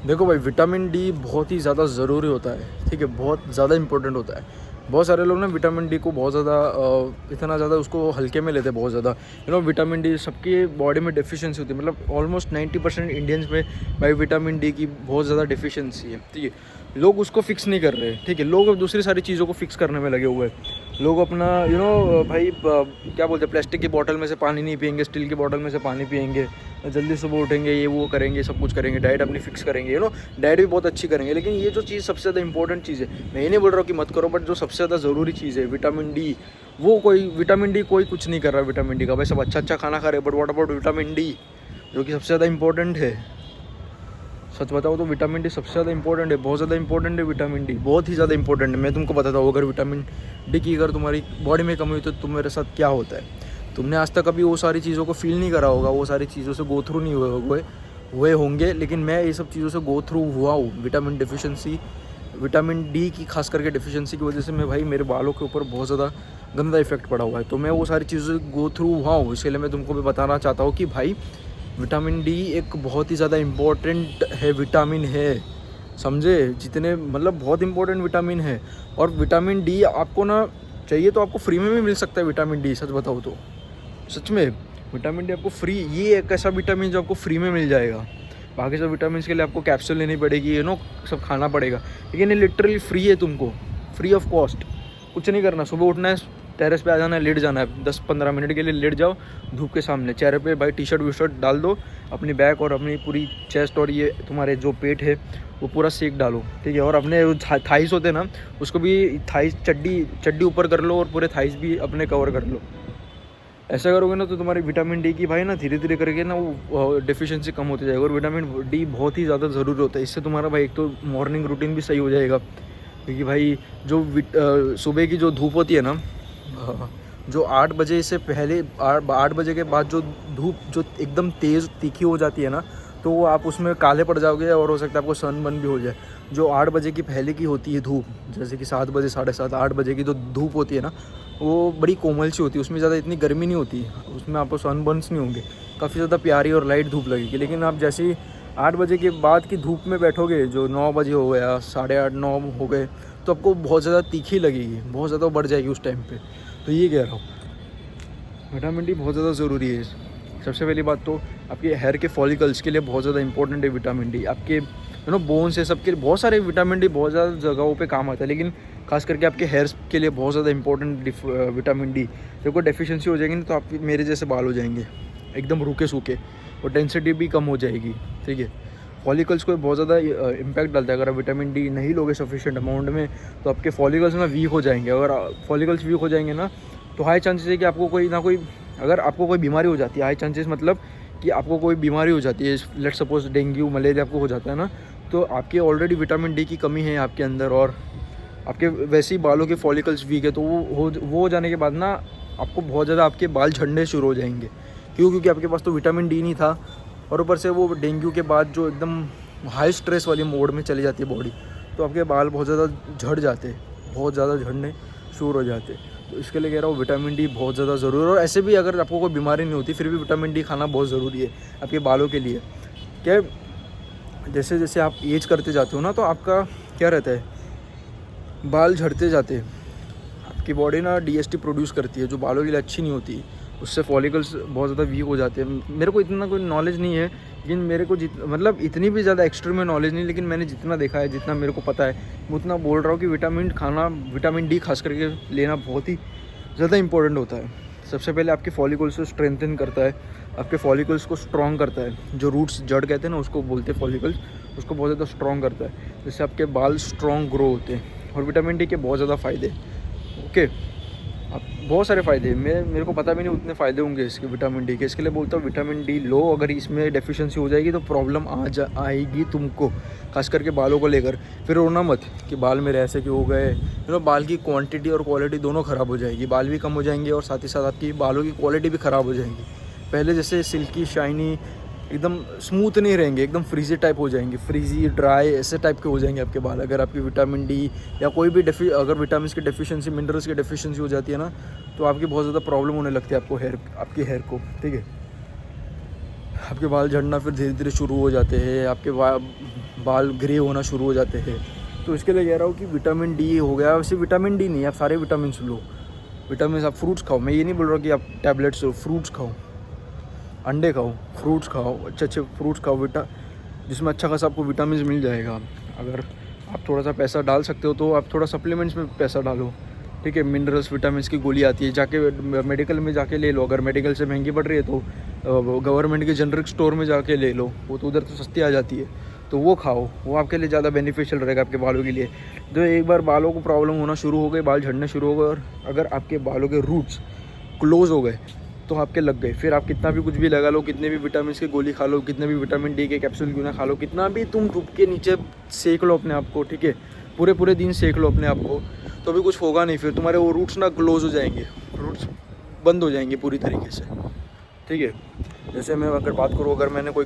देखो भाई, vitamin D बहुत ही ज़्यादा ज़रूरी होता है, ठीक है, बहुत ज़्यादा इंपॉर्टेंट होता है। बहुत सारे लोग ना विटामिन डी को बहुत ज़्यादा इतना ज़्यादा उसको हल्के में लेते हैं, बहुत ज़्यादा। विटामिन डी सबकी बॉडी में डेफिशिएंसी होती है, मतलब ऑलमोस्ट 90% इंडियंस में भाई विटामिन डी की बहुत ज़्यादा डेफिशिएंसी है, ठीक है। लोग उसको फिक्स नहीं कर रहे, ठीक है, लोग अब दूसरी सारी चीज़ों को फिक्स करने में लगे हुए हैं। लोग अपना भाई क्या बोलते हैं, प्लास्टिक की बॉटल में से पानी नहीं पियेंगे, स्टील की बॉटल में से पानी पियेंगे, जल्दी सुबह उठेंगे, ये वो करेंगे, सब कुछ करेंगे, डाइट अपनी फिक्स करेंगे, डाइट भी बहुत अच्छी करेंगे। लेकिन ये जो चीज़ सबसे ज़्यादा इंपॉर्टेंट चीज़ है, मैं ये नहीं बोल रहा हूँ कि मत करो, बट जो सबसे ज़्यादा ज़रूरी चीज़ है विटामिन डी, विटामिन डी कोई कुछ नहीं कर रहा विटामिन डी का। भाई सब अच्छा खाना खा रहे, but what about vitamin D, जो कि सबसे ज़्यादा इंपॉर्टेंट है। सच बताओ तो विटामिन डी सबसे ज़्यादा इंपॉर्टेंट है, बहुत ज़्यादा इंपॉर्टेंट है विटामिन डी, बहुत ही ज़्यादा इंपॉर्टेंट है। मैं तुमको बताता हूँ, अगर विटामिन डी की अगर तुम्हारी बॉडी में कमी हुई तो तुम्हारे साथ क्या होता है। तुमने आज तक कभी वो सारी चीज़ों को फील नहीं करा होगा, वो सारी चीज़ों से गो थ्रू नहीं हुए होंगे, लेकिन मैं ये सब चीज़ों से गो थ्रू हुआ हूँ। विटामिन डिफिशेंसी, विटामिन डी की खास करके डिफिशेंसी की वजह से मैं भाई मेरे बालों के ऊपर बहुत ज़्यादा गंदा इफेक्ट पड़ा हुआ है। तो मैं वो सारी चीज़ों से गो थ्रू हुआ हूँ, इसके लिए मैं तुमको भी बताना चाहता हूँ कि भाई विटामिन डी एक बहुत ही ज़्यादा इम्पोर्टेंट है, विटामिन है, समझे, जितने मतलब बहुत इंपॉर्टेंट विटामिन है। और विटामिन डी आपको ना चाहिए तो आपको फ्री में भी मिल सकता है विटामिन डी, सच बताओ तो। सच में विटामिन डी आपको फ्री, ये एक ऐसा विटामिन जो आपको फ्री में मिल जाएगा। बाकी सब विटामिन के लिए आपको कैप्सूल लेनी पड़ेगी, सब खाना पड़ेगा, लेकिन ये लिटरली फ्री है, तुमको फ्री ऑफ कॉस्ट। कुछ नहीं करना, सुबह उठना है, टेरेस पे आ जाना है, लेट जाना है, 10-15 मिनट के लिए लेट जाओ धूप के सामने, चेहरे पे भाई टी शर्ट डाल दो, अपनी बैक और अपनी पूरी चेस्ट और ये तुम्हारे जो पेट है वो पूरा सेक डालो, ठीक है। और अपने थाइस होते हैं ना, उसको भी थाइस चड्डी ऊपर कर लो और पूरे थाइस भी अपने कवर कर लो। ऐसा करोगे ना तो तुम्हारी विटामिन डी की भाई ना धीरे धीरे करके ना वो डेफिशिएंसी कम होती जाएगी। और विटामिन डी बहुत ही ज़्यादा ज़रूरी होता है, इससे तुम्हारा भाई एक तो मॉर्निंग रूटीन भी सही हो जाएगा, क्योंकि भाई जो सुबह की जो धूप होती है ना, जो 8 बजे से पहले 8 बजे के बाद जो धूप जो एकदम तेज़ तीखी हो जाती है ना, तो वो आप उसमें काले पड़ जाओगे और हो सकता है आपको सनबर्न भी हो जाए। जो 8 बजे की पहले की होती है धूप, जैसे कि 7 बजे 7:30 8 बजे की जो धूप होती है ना, वो बड़ी कोमल सी होती है, उसमें ज़्यादा इतनी गर्मी नहीं होती, उसमें आपको सनबर्न्स नहीं होंगे, काफ़ी ज़्यादा प्यारी और लाइट धूप लगेगी। लेकिन आप जैसे ही 8 बजे के बाद की धूप में बैठोगे, जो 9 बजे हो गया, 8:30 9 हो गए, तो आपको बहुत ज़्यादा तीखी लगेगी, बहुत ज़्यादा बढ़ जाएगी उस टाइम पे। तो ये कह रहा हूँ, विटामिन डी बहुत ज़्यादा ज़रूरी है। सबसे पहली बात तो आपके हेयर के फॉलिकल्स के लिए बहुत ज़्यादा इंपॉर्टेंट है विटामिन डी। आपके बोन्स है, सबके बहुत सारे विटामिन डी बहुत ज़्यादा जगहों पे काम आता है, लेकिन खास करके आपके हेयर्स के लिए बहुत ज़्यादा इंपॉर्टेंट विटामिन डी। जब कोई डेफिशिएंसी हो जाएगी ना, तो आप मेरे जैसे बाल हो जाएंगे एकदम रूखे सूखे, और डेंसिटी भी कम हो जाएगी, ठीक है। फॉलिकल्स को बहुत ज़्यादा इम्पैक्ट डालता है। अगर आप विटामिन डी नहीं लोगे सफिशिएंट अमाउंट में, तो आपके फॉलिकल्स ना वीक हो जाएंगे। अगर फॉलिकल्स वीक हो जाएंगे ना, तो हाई चांसेस है कि आपको अगर आपको कोई बीमारी हो जाती है, हाई चांसेस मतलब कि आपको कोई बीमारी हो जाती है, लेट सपोज डेंगू मलेरिया आपको हो जाता है ना, तो आपके ऑलरेडी विटामिन डी की कमी है आपके अंदर, और आपके वैसे ही बालों के फॉलिकल्स वीक है, तो वो हो जाने के बाद ना आपको बहुत ज़्यादा आपके बाल झड़ने शुरू हो जाएंगे। क्योंकि आपके पास तो विटामिन डी नहीं था, और ऊपर से वो डेंगू के बाद जो एकदम हाई स्ट्रेस वाली मोड में चली जाती है बॉडी, तो आपके बाल बहुत ज़्यादा झड़ जाते हैं, बहुत ज़्यादा झड़ने शुरू हो जाते हैं। तो इसके लिए कह रहा हूँ विटामिन डी बहुत ज़्यादा ज़रूरी है। और ऐसे भी अगर आपको कोई बीमारी नहीं होती, फिर भी विटामिन डी खाना बहुत ज़रूरी है आपके बालों के लिए। क्या जैसे जैसे आप एज करते जाते हो ना, तो आपका क्या रहता है, बाल झड़ते जाते हैं, आपकी बॉडी ना डीएसटी प्रोड्यूस करती है, जो बालों के लिए अच्छी नहीं होती, उससे फॉलिकल्स बहुत ज़्यादा वीक हो जाते हैं। मेरे को इतना कोई नॉलेज नहीं है, लेकिन मेरे को मतलब इतनी भी ज़्यादा एक्सट्रीम में नॉलेज नहीं, लेकिन मैंने जितना देखा है, जितना मेरे को पता है, मैं उतना बोल रहा हूँ कि विटामिन डी खास करके लेना बहुत ही ज़्यादा इंपॉर्टेंट होता है। सबसे पहले आपके फॉलिकल्स को स्ट्रेंथन करता है, आपके फॉलिकल्स को स्ट्रॉन्ग करता है, जो रूट्स जड़ कहते हैं ना, उसको बोलते हैं फॉलिकल्स, उसको बहुत ज़्यादा स्ट्रॉन्ग करता है, जिससे आपके बाल स्ट्रॉन्ग ग्रो होते हैं। और विटामिन डी के बहुत ज़्यादा फ़ायदे, ओके, अब बहुत सारे फ़ायदे, मेरे को पता भी नहीं उतने फ़ायदे होंगे इसके विटामिन डी के। इसके लिए बोलता हूँ विटामिन डी लो, अगर इसमें डेफिशिएंसी हो जाएगी तो प्रॉब्लम आएगी तुमको, खास करके बालों को लेकर। फिर रोना मत कि बाल मेरे ऐसे क्यों हो गए, बाल की क्वांटिटी और क्वालिटी दोनों ख़राब हो जाएगी, बाल भी कम हो जाएंगे और साथ ही साथ आपकी बालों की क्वालिटी भी ख़राब हो जाएंगी। पहले जैसे सिल्की शाइनी एकदम स्मूथ नहीं रहेंगे, एकदम फ्रीजी टाइप हो जाएंगे, फ्रीजी ड्राई ऐसे टाइप के हो जाएंगे आपके बाल, अगर आपकी विटामिन डी या कोई भी अगर विटामिन की डेफिशिएंसी, मिनरल्स की डेफिशिएंसी हो जाती है ना, तो आपकी बहुत ज़्यादा प्रॉब्लम होने लगती है आपके हेयर को, ठीक है। आपके बाल झड़ना फिर धीरे धीरे शुरू हो जाते हैं, आपके बाल ग्रे होना शुरू हो जाते हैं। तो इसके लिए कह रहा हूँ कि विटामिन डी हो गया, वैसे विटामिन डी नहीं, आप सारे विटामिन लो। विटामिन आप फ्रूट्स खाओ, मैं ये नहीं बोल रहा कि आप टैबलेट्स लो, फ्रूट्स खाओ, अंडे खाओ, फ्रूट्स खाओ, अच्छे अच्छे फ्रूट्स खाओ जिसमें अच्छा खासा आपको विटामिन मिल जाएगा। अगर आप थोड़ा सा पैसा डाल सकते हो तो आप थोड़ा सप्लीमेंट्स में पैसा डालो, ठीक है। मिनरल्स विटामिन की गोली आती है, जाके मेडिकल में जाके ले लो। अगर मेडिकल से महंगी पड़ रही है तो गवर्नमेंट के जेनरिक स्टोर में जाके ले लो, वो तो उधर तो सस्ती आ जाती है, तो वो खाओ, वो आपके लिए ज़्यादा बेनिफिशियल रहेगा आपके बालों के लिए। तो एक बार बालों को प्रॉब्लम होना शुरू हो गई, बाल झड़ने शुरू हो गए, और अगर आपके बालों के रूट्स क्लोज हो गए तो आपके लग गए, फिर आप कितना भी कुछ भी लगा लो, कितने भी विटामिन की गोली खा लो, कितने भी विटामिन डी के कैप्सूल क्यों ना खा लो, कितना भी तुम धूप के नीचे सेक लो अपने आप को, ठीक है, पूरे दिन सेक लो अपने आप को, तो भी कुछ होगा नहीं। फिर तुम्हारे वो रूट्स ना क्लोज हो जाएंगे, रूट्स बंद हो जाएंगे पूरी तरीके से, ठीक है। जैसे मैं अगर बात करूँ, अगर मैंने कोई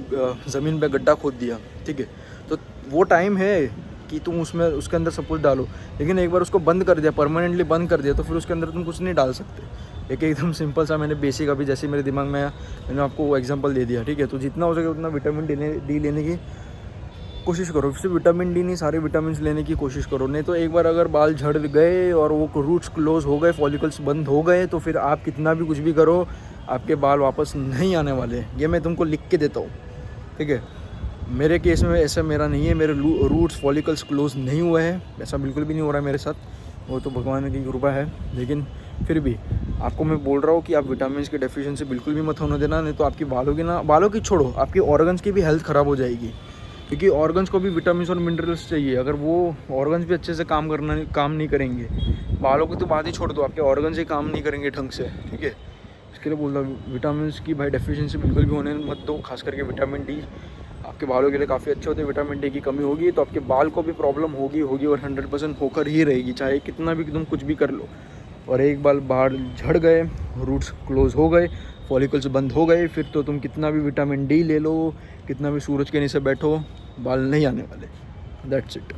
ज़मीन पे गड्ढा खोद दिया, ठीक है, तो वो टाइम है कि तुम उसके अंदर सब कुछ डालो, लेकिन एक बार उसको बंद कर दिया, परमानेंटली बंद कर दिया, तो फिर उसके अंदर तुम कुछ नहीं डाल सकते। एकदम सिंपल सा मैंने बेसिक अभी जैसे मेरे दिमाग में मैंने आपको वो एग्जांपल दे दिया, ठीक है। तो जितना हो सके उतना विटामिन डी लेने की कोशिश करो, सिर्फ विटामिन डी नहीं, सारे विटामिन लेने की कोशिश करो। नहीं तो एक बार अगर बाल झड़ गए और वो रूट्स क्लोज हो गए, फॉलिकल्स बंद हो गए, तो फिर आप कितना भी कुछ भी करो, आपके बाल वापस नहीं आने वाले। ये मैं तुमको लिख के देता हूँ, ठीक है। मेरे केस में ऐसा मेरा नहीं है, मेरे रूट्स फॉलिकल्स क्लोज नहीं हुए हैं, ऐसा बिल्कुल भी नहीं हो रहा है मेरे साथ, वो तो भगवान की कृपा है। लेकिन फिर भी आपको मैं बोल रहा हूँ कि आप विटामिन की डेफिशिएंसी बिल्कुल भी मत होने देना, नहीं तो आपकी बालों की छोड़ो, आपकी ऑर्गन्स की भी हेल्थ ख़राब हो जाएगी, क्योंकि ऑर्गन्स को भी विटामिन और मिनरल्स चाहिए। अगर वो ऑर्गन्स भी अच्छे से काम नहीं करेंगे, बालों की तो बात ही छोड़ दो, आपके ऑर्गन्स ही काम नहीं करेंगे ढंग से, ठीक है। इसके लिए बोल रहा हूँ विटामिन की भाई डेफिशिएंसी बिल्कुल भी होने मत दो, खास करके विटामिन डी आपके बालों के लिए काफ़ी अच्छे होते हैं। विटामिन डी की कमी होगी तो आपके बाल को भी प्रॉब्लम होगी और 100% होकर ही रहेगी, चाहे कितना भी तुम कुछ भी कर लो। और एक बार बाल झड़ गए, रूट्स क्लोज हो गए, फॉलिकल्स बंद हो गए, फिर तो तुम कितना भी विटामिन डी ले लो, कितना भी सूरज के नीचे बैठो, बाल नहीं आने वाले। That's it.